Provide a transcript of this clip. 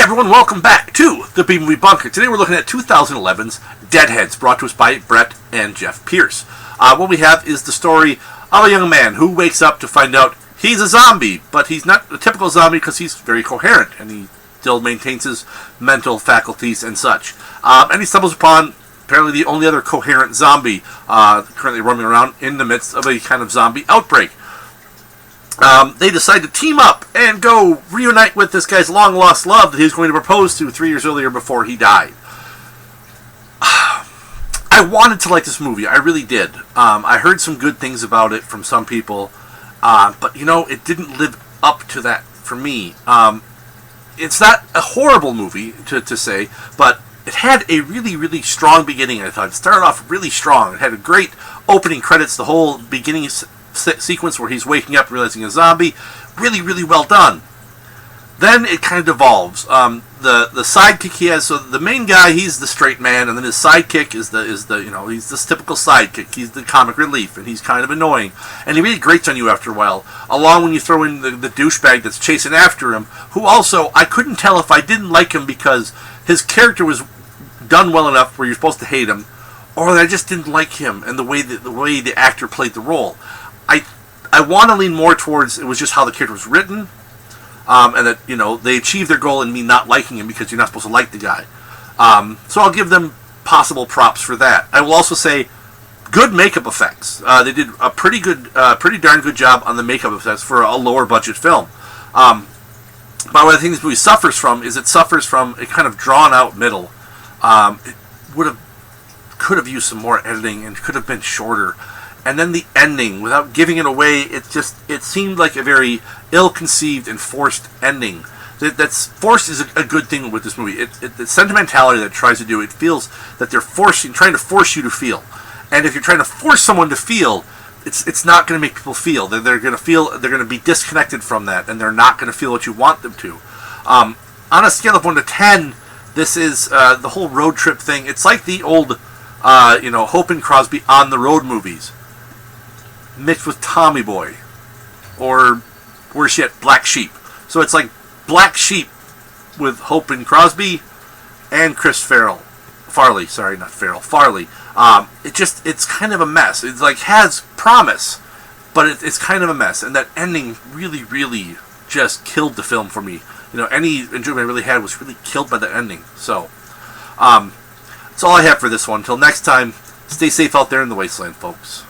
everyone, welcome back to the B-Movie Bunker. Today we're looking at 2011's Deadheads, brought to us by Brett and Jeff Pierce. What we have is the story of a young man who wakes up to find out he's a zombie, but he's not a typical zombie because he's very coherent, and he still maintains his mental faculties and such. And he stumbles upon apparently the only other coherent zombie currently roaming around in the midst of a kind of zombie outbreak. They decide to team up and go reunite with this guy's long-lost love that he was going to propose to 3 years earlier before he died. I wanted to like this movie. I really did. I heard some good things about it from some people, but, you know, it didn't live up to that for me. It's not a horrible movie, to say, but it had a really, really strong beginning, I thought. It started off really strong. It had a great opening credits, the whole beginning sequence where he's waking up realizing a zombie, really, really well done. Then it kind of devolves. The sidekick he has, so the main guy, he's the straight man, and then his sidekick is the you know, he's this typical sidekick. He's the comic relief, and he's kind of annoying, and he really grates on you after a while. Along when you throw in the douchebag that's chasing after him, who also I couldn't tell if I didn't like him because his character was done well enough where you're supposed to hate him, or that I just didn't like him and the way the actor played the role. I want to lean more towards it was just how the character was written, and that, you know, they achieved their goal in me not liking him because you're not supposed to like the guy. So I'll give them possible props for that. I will also say good makeup effects. They did a pretty darn good job on the makeup effects for a lower budget film. But what I think this movie suffers from is it suffers from a kind of drawn out middle. It could have used some more editing and could have been shorter. And then the ending, without giving it away, it seemed like a very ill-conceived and forced ending. That's forced is a good thing with this movie. The sentimentality that it tries to do, it feels that they're trying to force you to feel. And if you're trying to force someone to feel, it's not going to make people feel. They're going to be disconnected from that, and they're not going to feel what you want them to. On a scale of 1 to 10, this is the whole road trip thing. It's like the old, Hope and Crosby on the road movies, mixed with Tommy Boy, or worse yet, Black Sheep. So it's like Black Sheep with Hope and Crosby and Chris Farley. It's kind of a mess. It's like has promise, but it's kind of a mess. And that ending really, really just killed the film for me. You know, any enjoyment I really had was really killed by that ending. So, that's all I have for this one. Until next time, stay safe out there in the wasteland, folks.